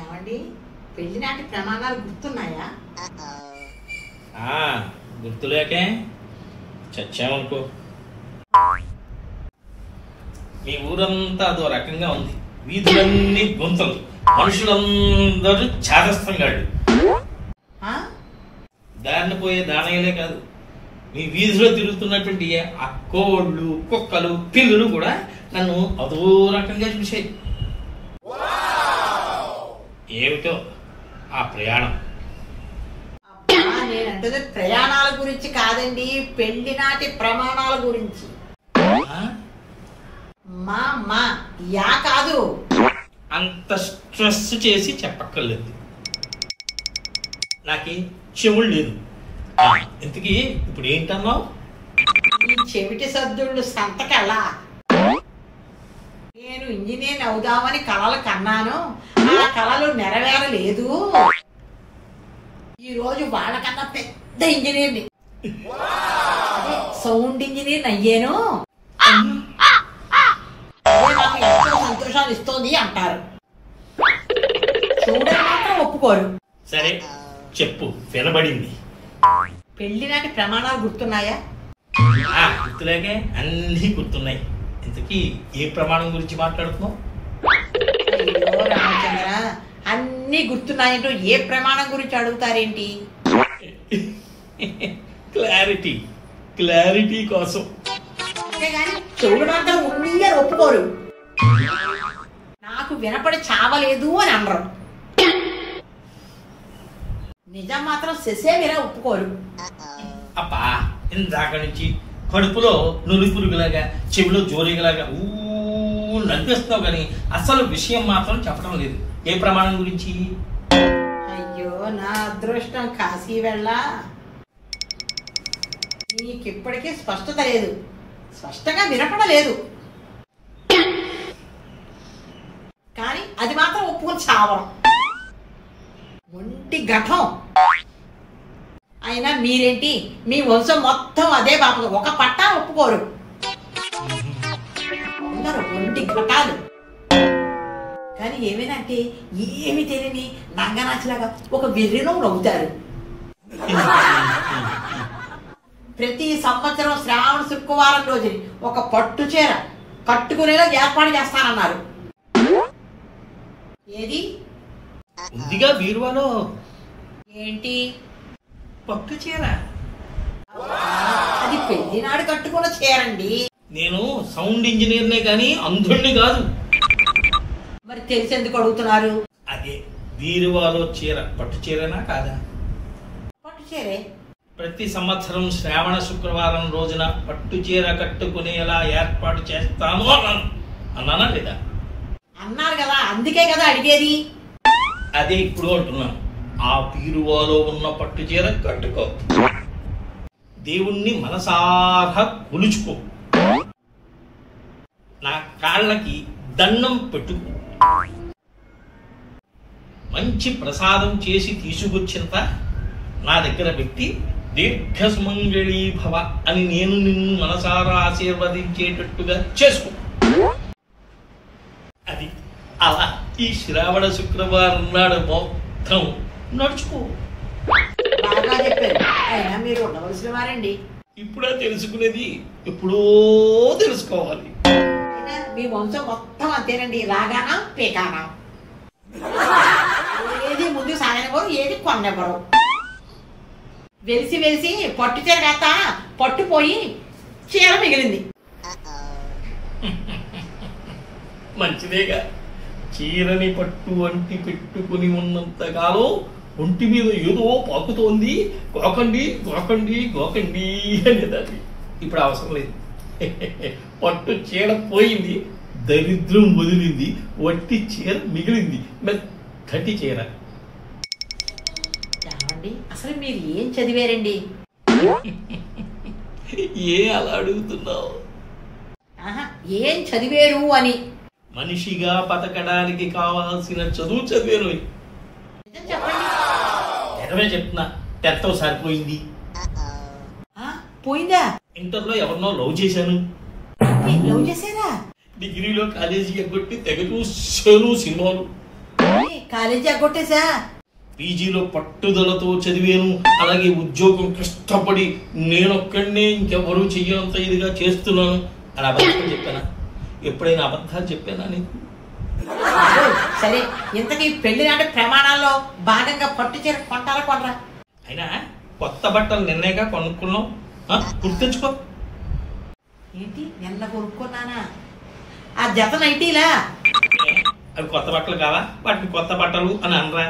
ఏమండి, పెళ్లి నాటి ప్రమాణాలు గుర్తున్నాయా? గుర్తులేకే చచ్చామనుకో. మీ ఊరంతా అదో రకంగా ఉంది. వీధులన్నీ గుంతలు, మనుషులందరూ చాదస్తంగాళ్ళు. దారిన పోయే దానయ్యలే కాదు, మీ వీధిలో తిరుగుతున్నటువంటి ఆ కోళ్ళు, కుక్కలు, పిల్లులు కూడా నన్ను అదో రకంగా చూసాయి. ఏమిటో ఆ ప్రయాణం. నేనంటే ప్రయాణాల గురించి కాదండి, పెళ్లి నాటి ప్రమాణాల గురించి. మా యా కాదు. అంత స్ట్రెస్ చేసి చెప్పక్కర్లేదు, నాకేం చెవులు లేదు. ఇంతకీ ఇప్పుడు ఏంటన్నావు? ఈ చెవిటి సద్దుళ్ళు సంతకెలా? నేను ఇంజనీర్ అవుదామని కలలు కన్నాను, ఆ కలలు నెరవేరలేదు. ఈ రోజు వాళ్ళకన్నా పెద్ద ఇంజనీర్ని, సౌండ్ ఇంజనీర్ అయ్యాను. నాకు ఎంతో సంతోషాలు ఇస్తోంది అంటారు, చూడని మాత్రం ఒప్పుకోరు. సరే చెప్పు, వినబడింది. పెళ్లి నాటి ప్రమాణాలు గుర్తున్నాయా? గుర్తులేకే అన్నీ గుర్తున్నాయి. ఇంతకీ ఏ ప్రమాణం గురించి మాట్లాడుతున్నావు? అయ్యో రామచంద్ర, అన్ని గుర్తున్నాయంటూ ఏ ప్రమాణం గురించి అడుగుతారేంటి? క్లారిటీ కోసం. అంతేగాని చెవుడు మాత్రం ఉంది అని ఒప్పుకోరు. నాకు వినపడి చావలేదు అని అనరు. నిజం మాత్రం సెసేమిరా ఒప్పుకోరు. అబ్బా, ఇందాక నుంచి కడుపులో నులి పురుగులాగా, చెవిలో జోరీగలాగా నడిపిస్తున్నావు కానీ అసలు విషయం మాత్రం చెప్పడం లేదు. ఏ ప్రమాణం గురించి? అయ్యో నా అదృష్టం, కాశీ వెళ్ళ. నీకిప్పటికీ స్పష్టత లేదు, స్పష్టంగా వినపడలేదు, కానీ అది మాత్రం ఒప్పుకొని చావరం. ఒంటి ఘటం. అయినా మీరేంటి, మీ వంశం మొత్తం అదే బాప, ఒక పట్టా ఒప్పుకోరు. ఒంటి ఘటాలు. కానీ ఏమైనా అంటే ఏమి తెలియని నంగనాచిలాగా ఒక వెర్రిలో నవ్వుతారు. ప్రతి సంవత్సరం శ్రావణ శుక్రవారం రోజుని ఒక పట్టు చీర కట్టుకునేలా ఏర్పాటు చేస్తానన్నారు. ఏది ఉందిగా బీరువాలో. ఏంటి? పట్టు చీర. అది పెళ్లి నాడు కట్టుకున్న చీరండి. నేను సౌండ్ ఇంజనీర్నే కానీ అంధుణ్ణి కాదు. మరి తెలిసేందుకు అడుగుతున్నారు? అదే బీరువాలో చీర పట్టు చీరేనా కాదా? పట్టు చీరే. ప్రతి సంవత్సరం శ్రావణ శుక్రవారం రోజున పట్టు చీర కట్టుకునేలా ఏర్పాటు చేస్తాను అన్నానా లేదా? అన్నారు కదా, అందుకే కదా అడిగేది. అదే ఇప్పుడు అంటున్నాను, ఆ బీరువాలో ఉన్న పట్టు చీర కట్టుకో, దేవుణ్ణి మనసారా కొలుచుకో, నా కాళ్ళకి దండం పెట్టుకో, మంచి ప్రసాదం చేసి తీసుకొచ్చింత నా దగ్గర వ్యక్తి దీర్ఘ సుమంగళీ భవ అని నేను నిన్ను మనసారా ఆశీర్వదించేటట్టుగా చేసుకో. అది అలా ఈ శ్రావణ శుక్రవారం నాడు మొత్తం నడుచుకో. బాగా చెప్పారు. అయినా మీరు ఉండవలసిన వారండి. ఇప్పుడే తెలుసుకునేది, ఎప్పుడో తెలుసుకోవాలి. అయినా మీ వంశం మొత్తం అంతేనండి, రాగానా పీకానా. ఏది ముందు సాగనివ్వరు, ఏది కొన్నెవ్వరు. వెలిసి వెలిసి పట్టు చీర కాస్త పట్టుపోయి చీర మిగిలింది. మంచిదేగా, చీరని పట్టు అంటి పెట్టుకుని ఉన్నంతకాలం ఒంటి మీద ఏదో పాకుతోంది, గోకండి గోకండి గోకండి అనేదాన్ని. ఇప్పుడు అవసరం లేదు. పట్టు చీర పోయింది, దరిద్రం వదిలింది, వట్టి చీర మిగిలింది, మెత్తటి చీర. అసలు మీరు ఏం చదివారండి? ఏ అలా అడుగుతున్నావు? ఏం చదివారు అని. మనిషిగా బతకడానికి కావాల్సిన చదువు చదివాను. ఎదవే చెప్తున్నా, 10th సరిపోయింది. పోయిందా? ఇంటర్లో ఎవరినో లవ్ చేశాను. లవ్ చేశారా? డిగ్రీలో కాలేజీ ఎగ్గొట్టి తెగ చూసాను సినిమాలు. కాలేజీ ఎగ్గొట్టేసా. పీజీలో పట్టుదలతో చదివాను. అలాగే ఉద్యోగం కష్టపడి నేనొక్కడినే ఇంకెవరూ చెయ్యంత ఇదిగా చేస్తున్నాను అని అబద్ధాలు చెప్పానా? ఎప్పుడైనా అబద్ధాలు చెప్పానా నీకు? సరే, ఇంతకీ పెళ్లి నాటి ప్రమాణాల్లో భాగంగా పట్టు చీర కొంటారా కొనరా? అయినా కొత్త బట్టలు నిన్నేగా కొనుక్కున్నాం, గుర్తించుకో. ఏంటి నిన్న కొనుక్కున్నానా? ఆ జత నైటీలా? అవి కొత్త బట్టలు కావా? వాటిని కొత్త బట్టలు అని అనరా?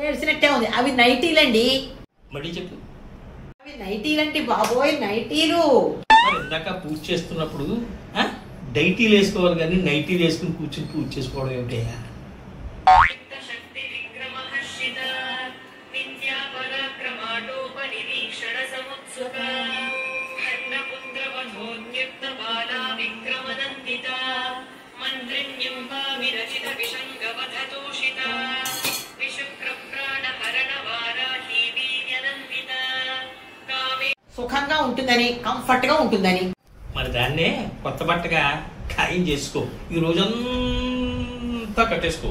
ఏడ్చినట్టే ఉంది. అవి నైటీలండి. మళ్ళీ చెప్పు. అవి నైటీలండి బాబోయ్, నైటీలు. మరి ఇందాక పూజ చేస్తున్నప్పుడు డైటీలు వేసుకోవాలి కానీ నైటీలు వేసుకుని కూర్చుని పూజ చేసుకోవడం ఏమిటయ్యా? సుఖంగా ఉంటుందని, కంఫర్ట్ గా ఉంటుందని. మరి దాన్నే కొత్త బట్టగా ఖాయం చేసుకో, ఈ రోజంతా కట్టేసుకో.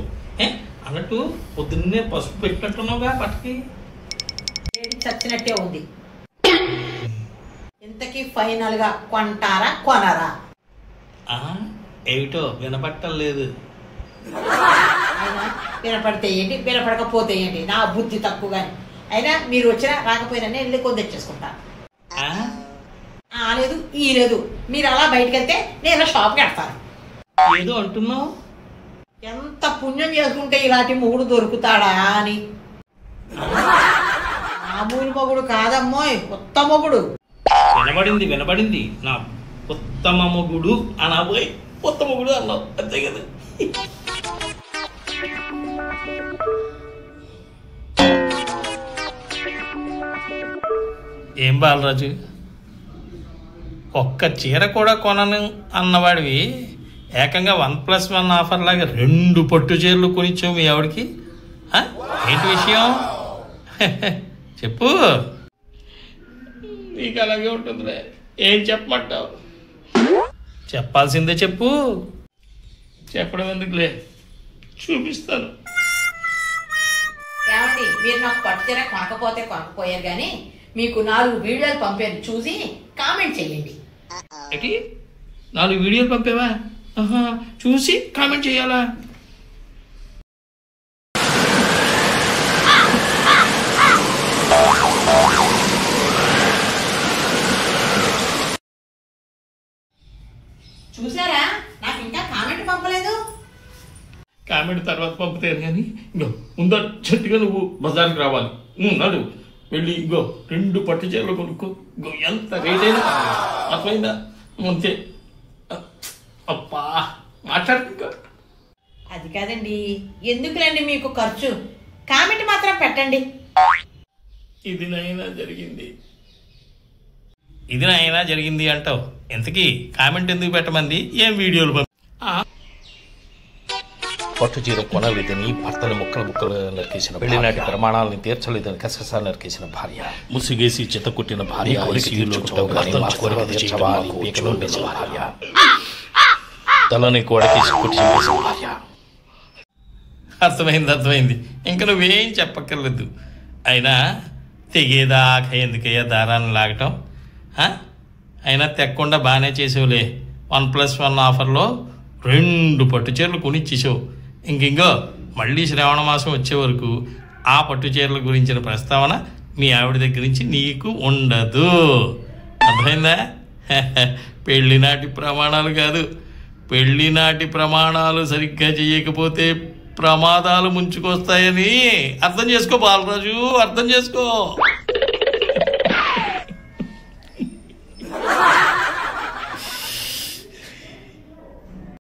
అన్నట్టు పొద్దున్నే పసుపు పెట్టినట్టున్నావుగా బట్టకి. చచ్చినట్టే ఉంది. ఇంతకీ ఫైనల్ గా కొంటారా కొనరా? ఏమిటో వినపట్టలేదు. అయినా వినపడితే ఏంటి, వినపడకపోతే ఏంటి, నా బుద్ధి తక్కువగాని. అయినా మీరు వచ్చినా రాకపోయినా నేను వెళ్ళి కొని తెచ్చేసుకుంటా. లేదు ఈ లేదు, మీరు అలా బయటకు వెళ్తే నేను షాప్కి వెళ్తాను. ఏదో అంటున్నావు. ఎంత పుణ్యం చేసుకుంటే ఇలాంటి మొగుడు దొరుకుతాడా అని. మామూలు మొగుడు కాదమ్మోయ్, కొత్త మొగుడు. వినబడింది. నా ఉత్తమ మొగుడు అనబోయ్ కొత్త మొగుడు అన్నావు, అంతే కదా. ఏం బాలరాజు, ఒక్క చీర కూడా కొనను అన్నవాడివి ఏకంగా 1+1 ఆఫర్ లాగా 2 పట్టు చీరలు కొనిచ్చావు మీ ఆవిడకి. ఏంటి విషయం చెప్పు. నీకు అలాగే ఉంటుందిలే, ఏం చెప్పమంటావు? చెప్పాల్సిందే చెప్పు. చెప్పడం ఎందుకులే, చూపిస్తాను. ఏమండి, మీరు నాకు పట్టు చీర కొనకపోతే కొనకపోయారు కానీ మీకు 4 వీడియోలు పంపాను, చూసి కామెంట్ చేయండి. ఏంటి 4 వీడియోలు పంపావా? చూసి కామెంట్ చేయాలా? చూసారా, నాకు ఇంకా కామెంట్ పంపలేదు. కామెంట్ తర్వాత పంపుతాను కానీ ముందు చెట్టుగా నువ్వు బజార్కి రావాలి. నడు వెళ్ళి 2 పట్టు చీరలు కొనుక్కో. ఎంత రేట్ అయినా అర్థమైందా? అంతే. అప్పా మాట్లాడుకో. అది కాదండి, ఎందుకులండి మీకు ఖర్చు, కామెంట్ మాత్రం పెట్టండి. ఇది నైనా జరిగింది అంటావు. ఎంతకీ కామెంట్ ఎందుకు పెట్టమంది? ఏం వీడియోలు పట్టు చీర కొనలేదని భర్తని ముక్కలు నరికేసిన, పెళ్లినాటి ప్రమాణాలను తీర్చలేదని కసకసాలు నరికేసిన భార్య, ముసుగేసి చిత కొట్టిన భార్య, తలని కోడకేసి కొట్టి చంపేసిన భార్య. అర్థమైంది. ఇంకా నువ్వేం చెప్పక్కర్లేదు. అయినా తెగేదాకా ఎందుకయ్యా దారాన్ని లాగటం? అయినా తెక్కకుండా బాగానే చేసావులే. 1+1 ఆఫర్లో 2 పట్టు చీరలు కొనిచ్చేసావు. ఇంకో మళ్ళీ శ్రావణ మాసం వచ్చే వరకు ఆ పట్టు చీరల గురించిన ప్రస్తావన మీ ఆవిడ దగ్గర నుంచి నీకు ఉండదు. అర్థమైందా? పెళ్ళినాటి ప్రమాణాలు కాదు, పెళ్ళినాటి ప్రమాణాలు సరిగ్గా చేయకపోతే ప్రమాదాలు ముంచుకొస్తాయని అర్థం చేసుకో బాలరాజు, అర్థం చేసుకో.